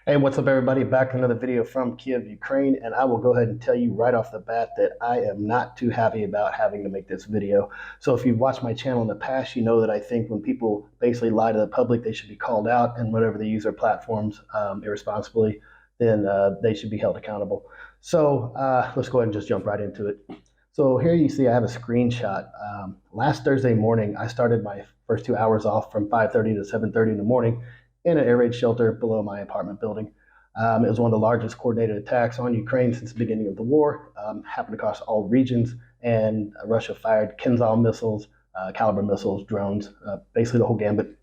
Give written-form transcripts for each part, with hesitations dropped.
Hey, what's up, everybody? Back with another video from Kiev, Ukraine, and I will go ahead and tell you right off the bat that I am not too happy about having to make this video. So if you've watched my channel in the past, you know that I think when people basically lie to the public, they should be called out, and whenever they use their platforms irresponsibly, then they should be held accountable. So let's go ahead and just jump right into it. So here you see I have a screenshot. Last Thursday morning, I started my first 2 hours off from 5:30 to 7:30 in the morning in an air raid shelter below my apartment building. It was one of the largest coordinated attacks on Ukraine since the beginning of the war, happened across all regions, and Russia fired Kinzhal missiles, caliber missiles, drones, basically the whole gambit.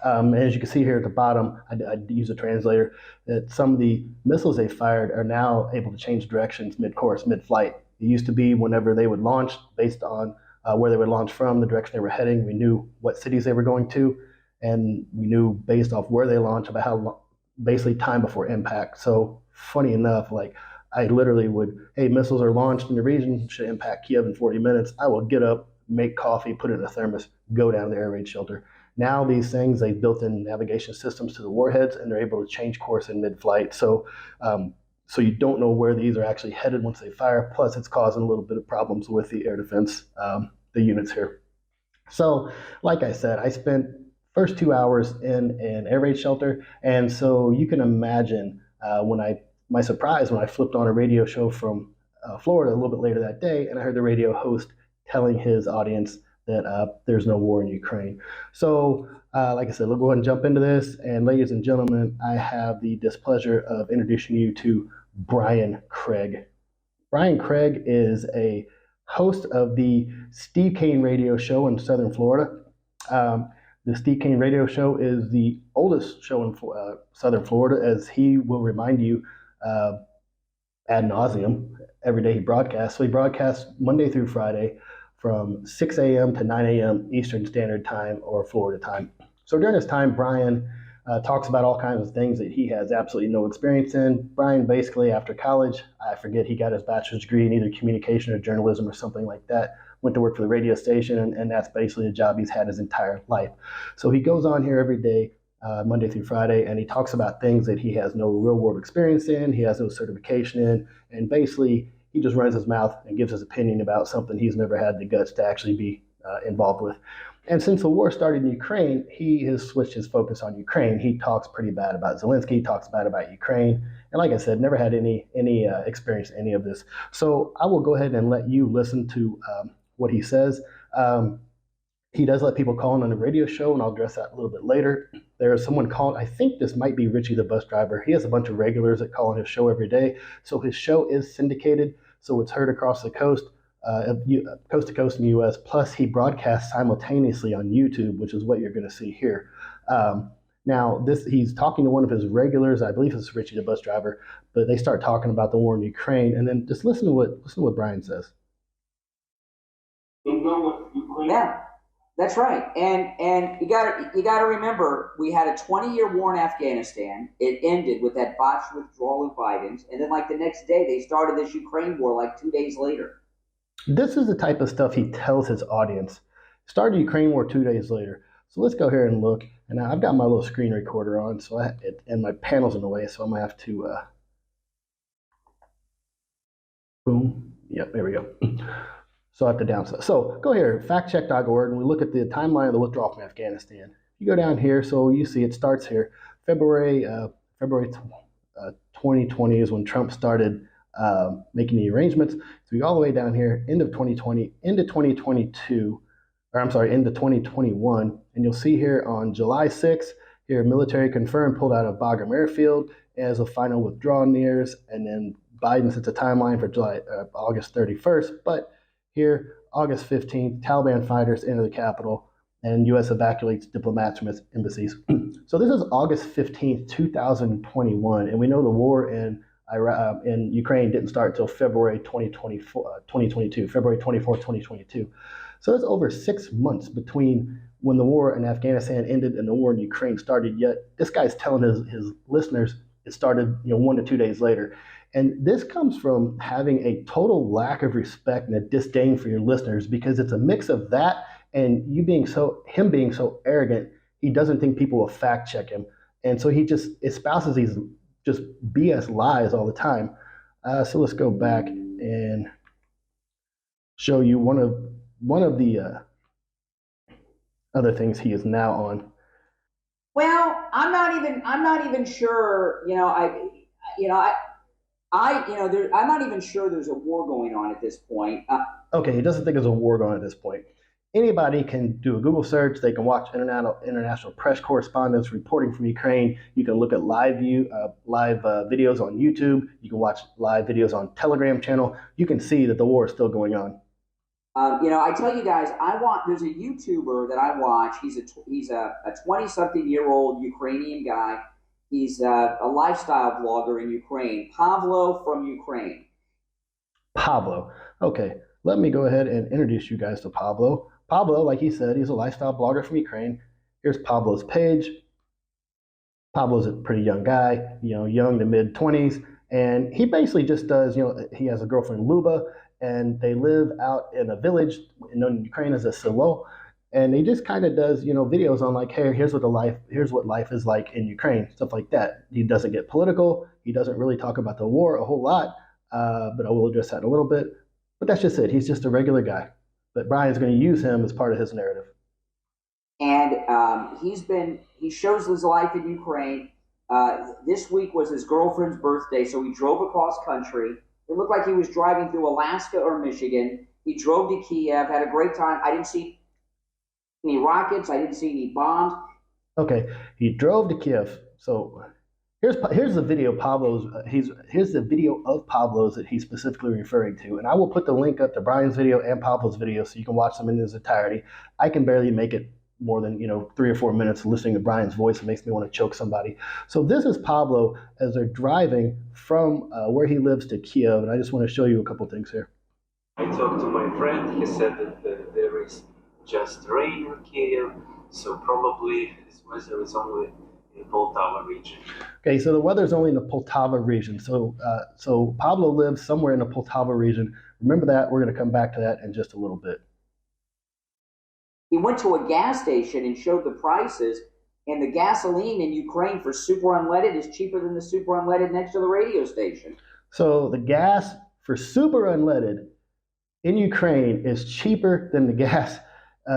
As you can see here at the bottom, I use a translator, that some of the missiles they fired are now able to change directions mid-course, mid-flight. It used to be whenever they would launch, based on where they would launch from, the direction they were heading, we knew what cities they were going to, and we knew based off where they launched about how long, basically time before impact. So funny enough, like I literally would, hey, missiles are launched in the region, should impact Kiev in 40 minutes. I will get up, make coffee, put it in a thermos, go down to the air raid shelter. Now these things, they've built in navigation systems to the warheads, and they're able to change course in mid-flight. So you don't know where these are actually headed once they fire. Plus, it's causing a little bit of problems with the air defense, the units here. So, like I said, I spent first 2 hours in an air raid shelter, and so you can imagine my surprise when I flipped on a radio show from Florida a little bit later that day, and I heard the radio host telling his audience that there's no war in Ukraine. So, like I said, we'll go ahead and jump into this. And ladies and gentlemen, I have the displeasure of introducing you to Brian Craig. Brian Craig is a host of the Steve Kane Radio Show in Southern Florida. The Steve Kane Radio Show is the oldest show in Southern Florida, as he will remind you ad nauseum every day he broadcasts. So he broadcasts Monday through Friday from 6 a.m. to 9 a.m. Eastern Standard Time or Florida time. So during this time, Brian talks about all kinds of things that he has absolutely no experience in. Brian, basically, after college, I forget, he got his bachelor's degree in either communication or journalism or something like that, went to work for the radio station, and that's basically a job he's had his entire life. So he goes on here every day, Monday through Friday, and he talks about things that he has no real world experience in, he has no certification in, and basically he just runs his mouth and gives his opinion about something he's never had the guts to actually be involved with. And since the war started in Ukraine, he has switched his focus on Ukraine. He talks pretty bad about Zelensky, talks bad about Ukraine, and like I said, never had any experience in any of this. So I will go ahead and let you listen to what he says. He does let people call in on the radio show, and I'll address that a little bit later. There's someone calling, I think this might be Richie the bus driver. He has a bunch of regulars that call on his show every day. So his show is syndicated, so it's heard across the coast, coast to coast in the U.S. Plus, he broadcasts simultaneously on YouTube, which is what you're going to see here. Now, he's talking to one of his regulars, I believe it's Richie the bus driver, but they start talking about the war in Ukraine, and then just listen to what Brian says. Yeah, that's right. And you got to remember, we had a 20-year war in Afghanistan. It ended with that botched withdrawal of Biden's, and then like the next day they started this Ukraine war like 2 days later. This is the type of stuff he tells his audience. Started Ukraine war 2 days later. So let's go here and look. And I've got my little screen recorder on, so and my panel's in the way, so I'm gonna have to boom. Yep, there we go. So I have to downsize. So go here, factcheck.org, and we look at the timeline of the withdrawal from Afghanistan. You go down here, so you see it starts here. February 2020 is when Trump started making the arrangements. So we go all the way down here, end of 2020, into 2022, or I'm sorry, into 2021, and you'll see here on July 6th, here military confirmed pulled out of Bagram Airfield as a final withdrawal nears, and then Biden sets a timeline for August 31st, but here, August 15th, Taliban fighters enter the capital, and U.S. evacuates diplomats from its embassies. So this is August 15th, 2021, and we know the war in Ukraine didn't start until February 2022, February 24, 2022. So that's over 6 months between when the war in Afghanistan ended and the war in Ukraine started, yet this guy's telling his listeners it started 1 to 2 days later. And this comes from having a total lack of respect and a disdain for your listeners, because it's a mix of that and him being so arrogant, he doesn't think people will fact check him. And so he just espouses these just BS lies all the time. So let's go back and show you one of the other things he is now on. Well, I'm not even sure. I'm not even sure there's a war going on at this point. Okay, he doesn't think there's a war going on at this point. Anybody can do a Google search. They can watch international press correspondents reporting from Ukraine. You can look at live videos on YouTube. You can watch live videos on Telegram channel. You can see that the war is still going on. I tell you guys, there's a YouTuber that I watch. He's a 20-something-year-old Ukrainian guy. He's a lifestyle blogger in Ukraine. Pavlo from Ukraine. Pavlo. Okay, let me go ahead and introduce you guys to Pavlo. Pavlo, like he said, he's a lifestyle blogger from Ukraine. Here's Pavlo's page. Pavlo's a pretty young guy, young to mid-20s. And he basically just does, he has a girlfriend, Luba, and they live out in a village known in Ukraine as a selo. And he just kind of does, videos on like, hey, here's what life is like in Ukraine, stuff like that. He doesn't get political. He doesn't really talk about the war a whole lot, but I will address that in a little bit. But that's just it. He's just a regular guy. But Brian's going to use him as part of his narrative. And he shows his life in Ukraine. This week was his girlfriend's birthday, so he drove across country. It looked like he was driving through Alaska or Michigan. He drove to Kiev, had a great time. I didn't see any rockets. I didn't see any bombs. Okay, he drove to Kiev. So here's the video here's the video of Pavlo's that he's specifically referring to, and I will put the link up to Brian's video and Pavlo's video so you can watch them in its entirety. I can barely make it more than 3 or 4 minutes listening to Brian's voice. It makes me want to choke somebody. So this is Pavlo as they're driving from where he lives to Kiev, and I just want to show you a couple things here. I talked to my friend. He said that there is just rain in Kiev, so probably this weather is only in Poltava region. Okay, so the weather's only in the Poltava region. So Pavlo lives somewhere in the Poltava region. Remember that. We're going to come back to that in just a little bit. He went to a gas station and showed the prices, and the gasoline in Ukraine for super unleaded is cheaper than the super unleaded next to the radio station. So the gas for super unleaded in Ukraine is cheaper than the gas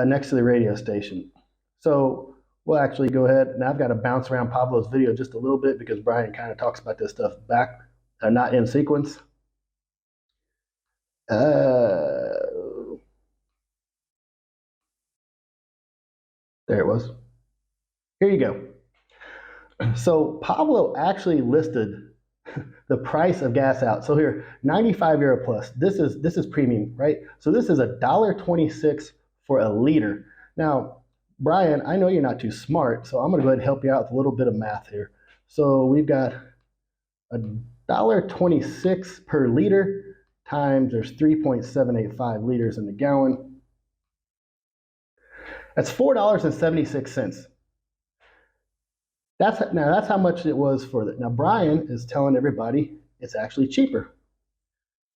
next to the radio station. So we'll actually go ahead, and I've got to bounce around Pavlo's video just a little bit because Brian kind of talks about this stuff back, not in sequence. There it was. Here you go. So Pavlo actually listed the price of gas out. So here, 95 euro plus. This is premium, right? So this is $1.26 for a liter. Now, Brian, I know you're not too smart, so I'm going to go ahead and help you out with a little bit of math here. So we've got $1.26 per liter times there's 3.785 liters in the gallon. That's $4.76. That's how much it was for that. Now Brian is telling everybody it's actually cheaper.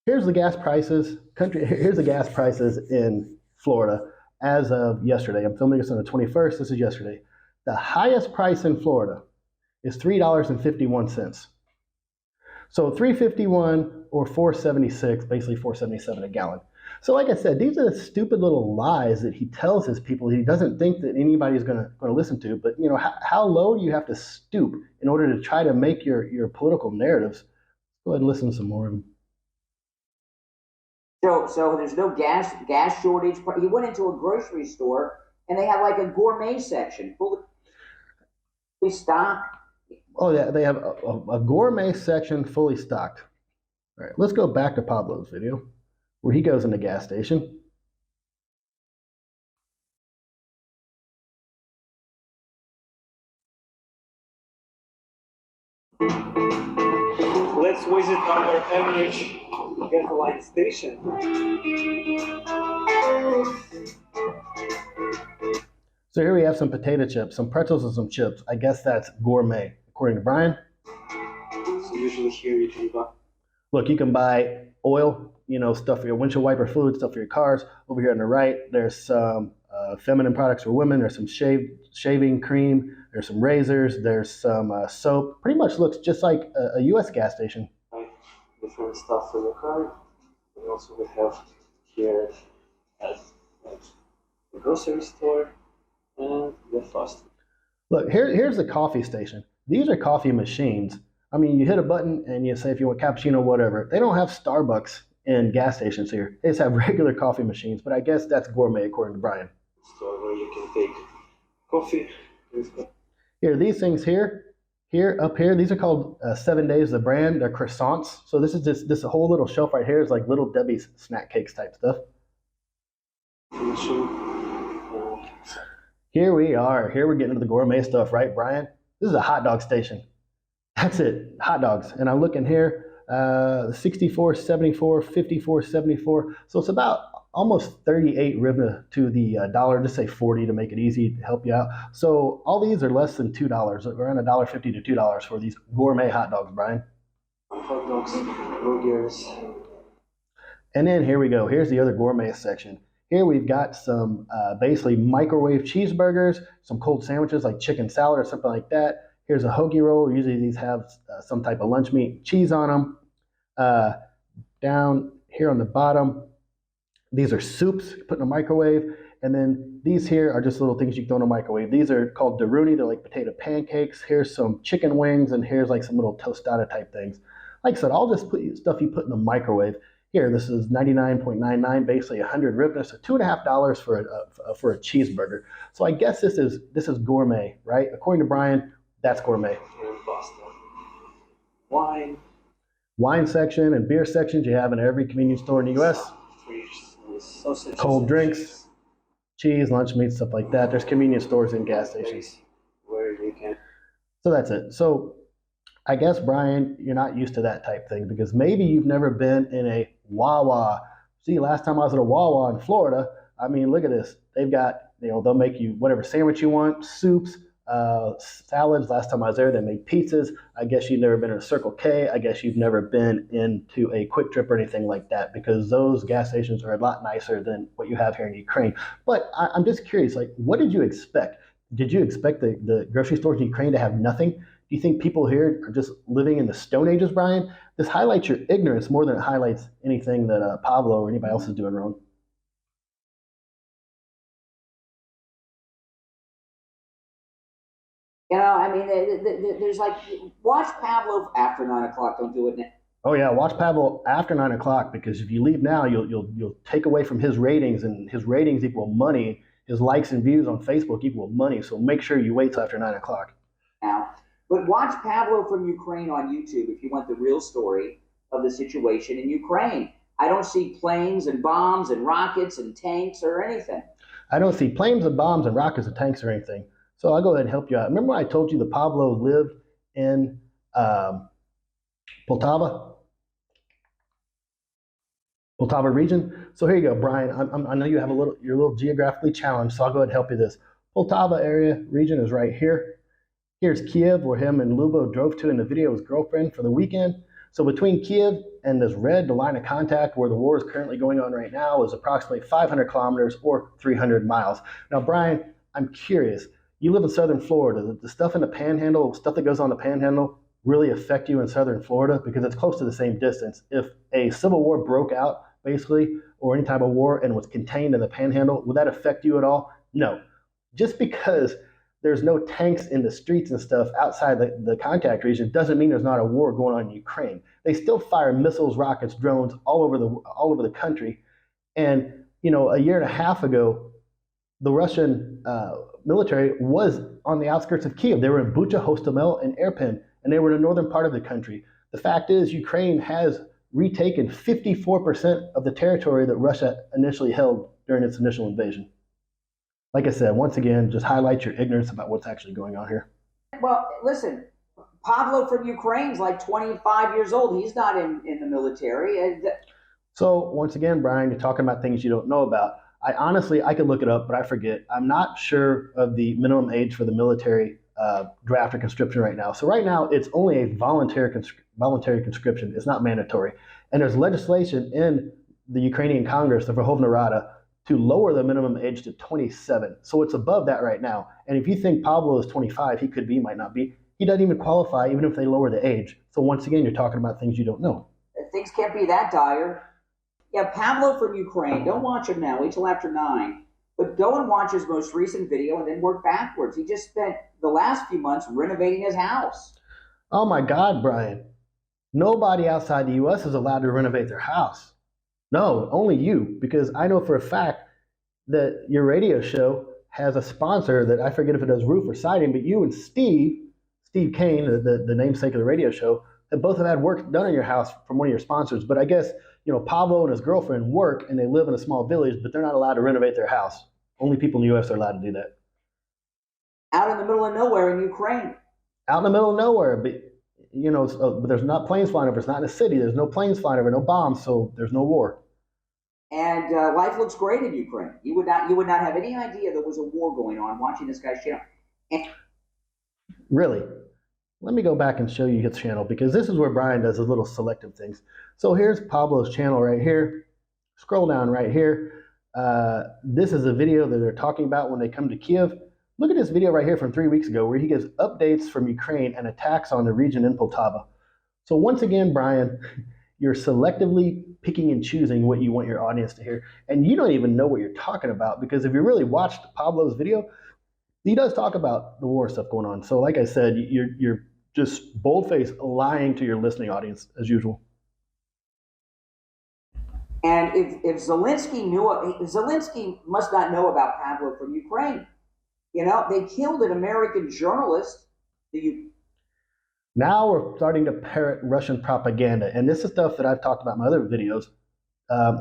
Here's the gas prices. Here's the gas prices in Florida as of yesterday. I'm filming this on the 21st. This is yesterday. The highest price in Florida is $3.51. So $3.51 or $4.76, basically $4.77 a gallon. So like I said, these are the stupid little lies that he tells his people he doesn't think that anybody's going to listen to. But how low do you have to stoop in order to try to make your political narratives? Go ahead and listen to some more of them. So there's no gas shortage. He went into a grocery store and they have like a gourmet section fully stocked. Oh yeah, they have a gourmet section fully stocked. All right, let's go back to Pavlo's video where he goes in the gas station. Let's visit our average gasoline station. So here we have some potato chips, some pretzels, and some chips. I guess that's gourmet, according to Brian. So usually here you can buy. Look, you can buy oil, stuff for your windshield wiper fluid, stuff for your cars. Over here on the right, there's some feminine products for women. There's some shaving cream. There's some razors. There's some soap. Pretty much looks just like a U.S. gas station. Right. Different stuff for your car. And also we have here at like the grocery store and the fast. Look, here's the coffee station. These are coffee machines. I mean, you hit a button and you say if you want cappuccino, whatever. They don't have Starbucks in gas stations here. They just have regular coffee machines, but I guess that's gourmet according to Brian. Store where you can take coffee. Here, these things up here, these are called 7 Days, the brand. They're croissants. So this is this whole little shelf right here is like Little Debbie's snack cakes type stuff. Here we are. Here we're getting into the gourmet stuff, right, Brian? This is a hot dog station. That's it, hot dogs. And I'm looking here, 64.74, 54.74. So it's about almost 38 hryvnia to the dollar. Just say 40 to make it easy to help you out. So all these are less than $2, around $1.50 to $2 for these gourmet hot dogs, Brian. Hot dogs, burgers. And then here we go. Here's the other gourmet section. Here we've got some basically microwave cheeseburgers, some cold sandwiches like chicken salad or something like that. Here's a hoagie roll. Usually these have some type of lunch meat, cheese on them. Down here on the bottom, these are soups put in a microwave. And then these here are just little things you can throw in a microwave. These are called daruni. They're like potato pancakes. Here's some chicken wings, and here's like some little tostada type things. Like I said, all this stuff you put in the microwave. Here, this is 99.99, basically 100 hryvnia, so $2.50 for a cheeseburger. So I guess this is gourmet, right? According to Brian, that's gourmet. Wine section and beer sections you have in every convenience store in the U.S. Cold drinks, cheese, lunch meat, stuff like that. There's convenience stores and gas stations. Where you can. So that's it. So I guess, Brian, you're not used to that type thing because maybe you've never been in a Wawa. See, last time I was at a Wawa in Florida, I mean, look at this. They've got, they'll make you whatever sandwich you want, soups, salads. Last time I was there, they made pizzas. I guess you've never been in a Circle K. I guess you've never been into a Quick Trip or anything like that because those gas stations are a lot nicer than what you have here in Ukraine. But I'm just curious, like, what did you expect? Did you expect the grocery stores in Ukraine to have nothing? Do you think people here are just living in the Stone Ages, Brian? This highlights your ignorance more than it highlights anything that Pavlo or anybody else is doing wrong. I mean, there's like, watch Pavlo after 9 o'clock. Don't do it now. Oh yeah, watch Pavlo after 9 o'clock because if you leave now, you'll take away from his ratings, and his ratings equal money. His likes and views on Facebook equal money. So make sure you wait till after 9 o'clock. Now, but watch Pavlo from Ukraine on YouTube if you want the real story of the situation in Ukraine. I don't see planes and bombs and rockets and tanks or anything. I don't see planes and bombs and rockets and tanks or anything. So I'll go ahead and help you out. Remember when I told you that Pavlo lived in Poltava region? So here you go, Brian. I know you have you're a little geographically challenged, so I'll go ahead and help you this. Poltava area region is right here. Here's Kiev, where him and Lubo drove to in the video, his girlfriend, for the weekend. So between Kiev and this red, the line of contact where the war is currently going on right now, is approximately 500 kilometers or 300 miles. Now, Brian, I'm curious. You live in southern Florida. The stuff in the panhandle, stuff that goes on the panhandle, really affect you in southern Florida because it's close to the same distance. If a civil war broke out, basically, or any type of war and was contained in the panhandle, would that affect you at all? No. Just because there's no tanks in the streets and stuff outside the contact region doesn't mean there's not a war going on in Ukraine. They still fire missiles, rockets, drones all over the country. And a year and a half ago, the Russian military was on the outskirts of Kiev. They were in Bucha, Hostomel, and Irpin, and they were in the northern part of the country. The fact is, Ukraine has retaken 54% of the territory that Russia initially held during its initial invasion. Like I said, once again, just highlight your ignorance about what's actually going on here. Well, listen, Pavlo from Ukraine's like 25 years old. He's not in the military. So once again, Brian, you're talking about things you don't know about. I could look it up, but I forget. I'm not sure of the minimum age for the military draft or conscription right now. So right now, it's only a voluntary conscription. It's not mandatory. And there's legislation in the Ukrainian Congress, the Verkhovna Rada, to lower the minimum age to 27. So it's above that right now. And if you think Pavlo is 25, he could be, might not be. He doesn't even qualify, even if they lower the age. So once again, you're talking about things you don't know. Things can't be that dire. Yeah, Pavlo from Ukraine. Don't watch him now. Wait till after 9. But go and watch his most recent video and then work backwards. He just spent the last few months renovating his house. Oh my God, Brian. Nobody outside the U.S. is allowed to renovate their house. No, only you, because I know for a fact that your radio show has a sponsor that I forget if it does roof or siding, but you and Steve Kane, the namesake of the radio show, have both had work done in your house from one of your sponsors. But I guess, Pablo and his girlfriend work and they live in a small village, but they're not allowed to renovate their house. Only people in the U.S. are allowed to do that. Out in the middle of nowhere in Ukraine. Out in the middle of nowhere, but but there's not planes flying over. It's not in a city. There's no planes flying over, no bombs, so there's no war. And life looks great in Ukraine. You would not have any idea there was a war going on watching this guy's channel. Really? Let me go back and show you his channel, because this is where Brian does his little selective things. So here's Pablo's channel right here. Scroll down right here. This is a video that they're talking about when they come to Kiev. Look at this video right here from 3 weeks ago where he gives updates from Ukraine and attacks on the region in Poltava. So once again, Brian, you're selectively picking and choosing what you want your audience to hear. And you don't even know what you're talking about, because if you really watched Pablo's video, he does talk about the war stuff going on. So like I said, you're just bold-faced lying to your listening audience as usual. And if Zelensky Zelensky must not know about Pavlo from Ukraine. They killed an American journalist. Now we're starting to parrot Russian propaganda. And this is stuff that I've talked about in my other videos.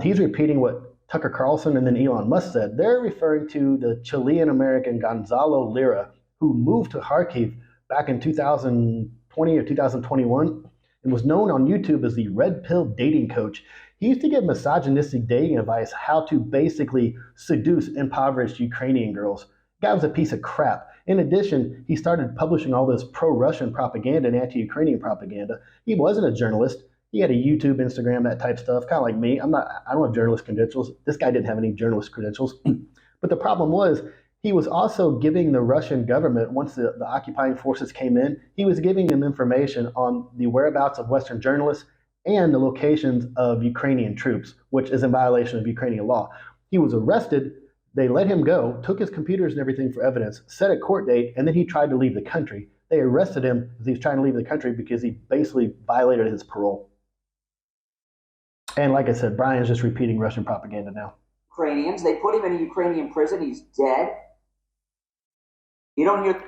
He's repeating what Tucker Carlson and then Elon Musk said. They're referring to the Chilean-American Gonzalo Lira, who moved to Kharkiv back in 2020 or 2021 and was known on YouTube as the Red Pill Dating Coach. He used to give misogynistic dating advice, how to basically seduce impoverished Ukrainian girls. The guy was a piece of crap. In addition, he started publishing all this pro-Russian propaganda and anti-Ukrainian propaganda. He wasn't a journalist. He had a YouTube, Instagram, that type stuff, kind of like me. I don't have journalist credentials. This guy didn't have any journalist credentials. But the problem was, he was also giving the Russian government, once the occupying forces came in, he was giving them information on the whereabouts of Western journalists and the locations of Ukrainian troops, which is in violation of Ukrainian law. He was arrested. They let him go, took his computers and everything for evidence, set a court date, and then he tried to leave the country. They arrested him as he was trying to leave the country because he basically violated his parole. And like I said, Brian's just repeating Russian propaganda now. Ukrainians, they put him in a Ukrainian prison. He's dead. You don't hear.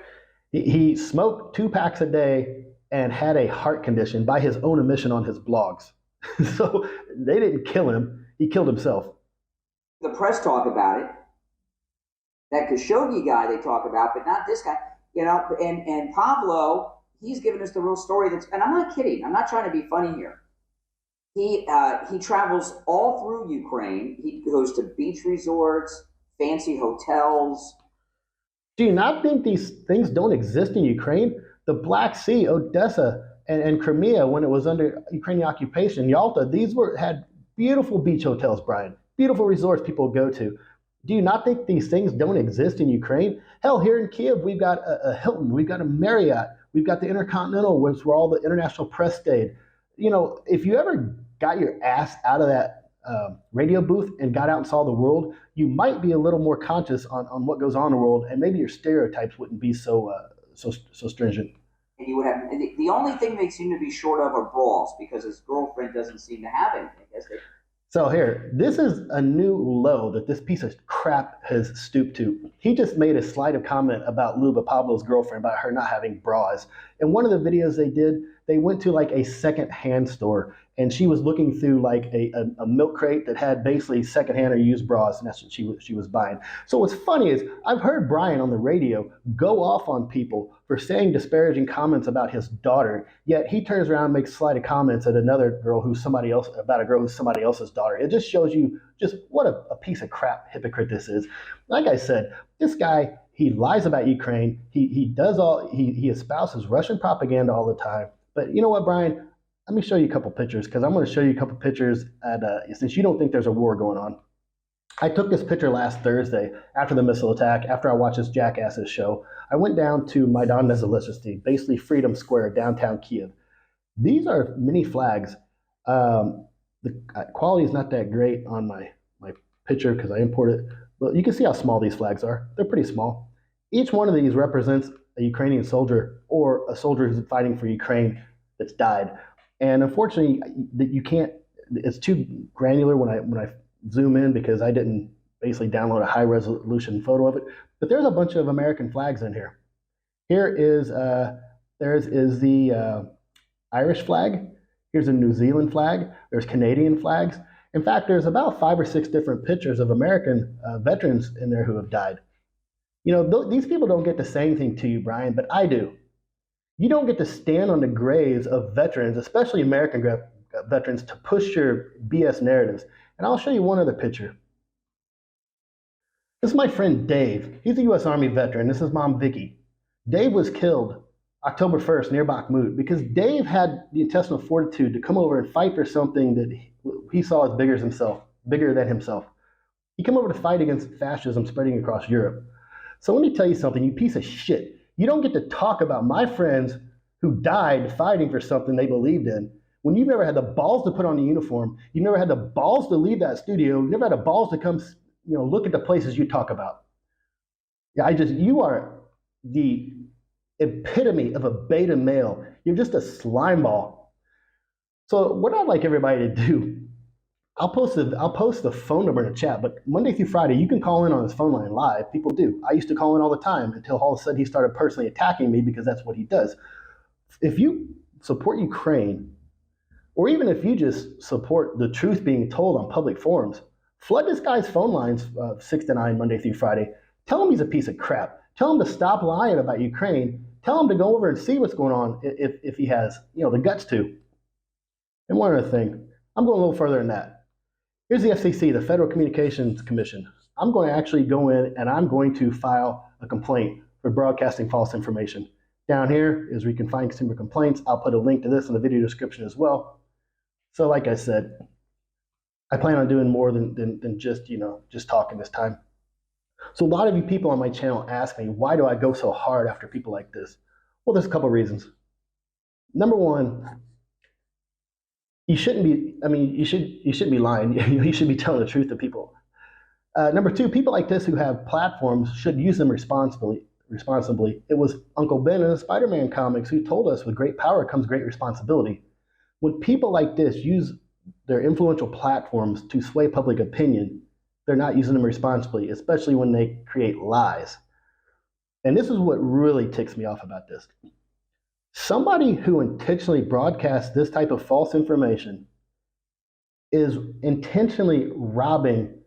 He smoked 2 packs a day and had a heart condition by his own admission on his blogs. So they didn't kill him. He killed himself. The press talk about it. That Khashoggi guy they talk about, but not this guy. And Pavlo, he's given us the real story. And I'm not kidding. I'm not trying to be funny here. He travels all through Ukraine. He goes to beach resorts, fancy hotels. Do you not think these things don't exist in Ukraine? The Black Sea, Odessa, and Crimea, when it was under Ukrainian occupation, Yalta, these had beautiful beach hotels, Brian. Beautiful resorts people go to. Do you not think these things don't exist in Ukraine? Hell, here in Kiev, we've got a Hilton, we've got a Marriott, we've got the Intercontinental, which where all the international press stayed. If you ever got your ass out of that radio booth and got out and saw the world, you might be a little more conscious on what goes on in the world, and maybe your stereotypes wouldn't be so stringent. And you would have the only thing they seem to be short of are brawls, because his girlfriend doesn't seem to have anything. So here, this is a new low that this piece of crap has stooped to. He just made a slight of comment about Luba, Pablo's girlfriend, about her not having bras. In one of the videos they did, they went to like a second-hand store, and she was looking through like a milk crate that had basically second-hand or used bras, and that's what she was buying. So what's funny is I've heard Brian on the radio go off on people for saying disparaging comments about his daughter, yet he turns around and makes slight comments at another girl about a girl who's somebody else's daughter. It just shows you just what a piece of crap hypocrite this is. Like I said, this guy, he lies about Ukraine. He espouses Russian propaganda all the time. But you know what, Brian? Let me show you a couple pictures, because I'm going to show you a couple pictures since you don't think there's a war going on. I took this picture last Thursday after the missile attack, after I watched this jackass's show. I went down to Maidan Nezalezhny, basically Freedom Square, downtown Kiev. These are mini flags. The quality is not that great on my picture because I imported it, but you can see how small these flags are. They're pretty small. Each one of these represents a Ukrainian soldier or a soldier who's fighting for Ukraine that's died. And unfortunately, you can't. It's too granular when I zoom in because I didn't basically download a high resolution photo of it. But there's a bunch of American flags in here. Here is the Irish flag. Here's a New Zealand flag. There's Canadian flags. In fact, there's about 5 or 6 different pictures of American veterans in there who have died. You know, these people don't get to say anything to you, Brian, but I do. You don't get to stand on the graves of veterans, especially American veterans, to push your BS narratives. And I'll show you one other picture. This is my friend Dave. He's a U.S. Army veteran. This is Mom Vicky. Dave was killed October 1st near Bakhmut because Dave had the intestinal fortitude to come over and fight for something that he saw as bigger than himself. He came over to fight against fascism spreading across Europe. So let me tell you something, you piece of shit. You don't get to talk about my friends who died fighting for something they believed in when you've never had the balls to put on a uniform, you've never had the balls to leave that studio, you've never had the balls to come, look at the places you talk about. Yeah, you are the epitome of a beta male. You're just a slime ball. So what I'd like everybody to do, I'll post the phone number in the chat, but Monday through Friday, you can call in on his phone line live. People do. I used to call in all the time until all of a sudden he started personally attacking me because that's what he does. If you support Ukraine, or even if you just support the truth being told on public forums, flood this guy's phone lines 6 to 9 Monday through Friday. Tell him he's a piece of crap. Tell him to stop lying about Ukraine. Tell him to go over and see what's going on if he has the guts to. And one other thing, I'm going a little further than that. Here's the FCC, the Federal Communications Commission. I'm going to actually go in and I'm going to file a complaint for broadcasting false information. Down here is where you can find consumer complaints. I'll put a link to this in the video description as well. So like I said, I plan on doing more than just talking this time. So a lot of you people on my channel ask me, why do I go so hard after people like this? Well, there's a couple of reasons. Number one, you shouldn't be lying. You should be telling the truth to people. Number two, people like this who have platforms should use them responsibly. It was Uncle Ben in the Spider-Man comics who told us with great power comes great responsibility. When people like this use their influential platforms to sway public opinion, they're not using them responsibly, especially when they create lies. And this is what really ticks me off about this. Somebody who intentionally broadcasts this type of false information is intentionally robbing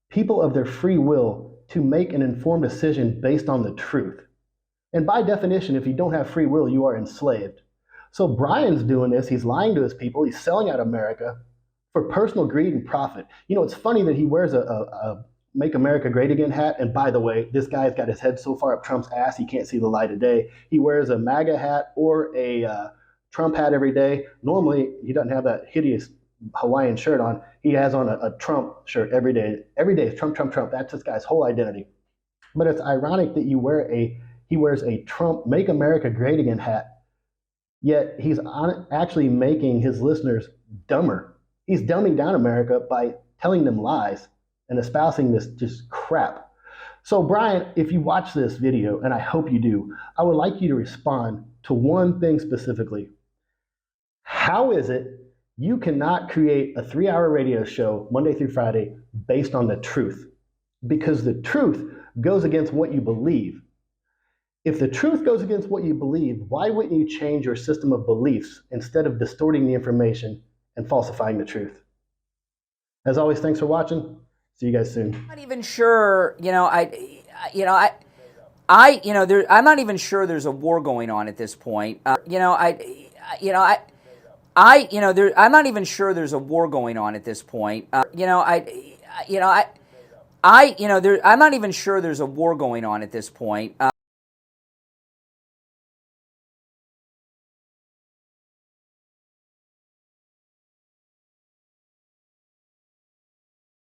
people of their free will to make an informed decision based on the truth. And by definition, if you don't have free will, you are enslaved. So Brian's doing this. He's lying to his people. He's selling out America for personal greed and profit. It's funny that he wears a Make America Great Again hat. And by the way, this guy's got his head so far up Trump's ass, he can't see the light of day. He wears a MAGA hat or a Trump hat every day. Normally, he doesn't have that hideous Hawaiian shirt on. He has on a Trump shirt every day. Every day is Trump, Trump, Trump. That's this guy's whole identity. But it's ironic that he wears a Trump Make America Great Again hat, yet he's actually making his listeners dumber. He's dumbing down America by telling them lies and espousing this just crap. So Brian, if you watch this video, and I hope you do, I would like you to respond to one thing specifically. How is it you cannot create a 3-hour radio show Monday through Friday based on the truth? Because the truth goes against what you believe. If the truth goes against what you believe, why wouldn't you change your system of beliefs instead of distorting the information and falsifying the truth? As always, thanks for watching. See you guys soon. I'm not even sure, I'm not even sure there's a war going on at this point. I'm not even sure there's a war going on at this point. I'm not even sure there's a war going on at this point.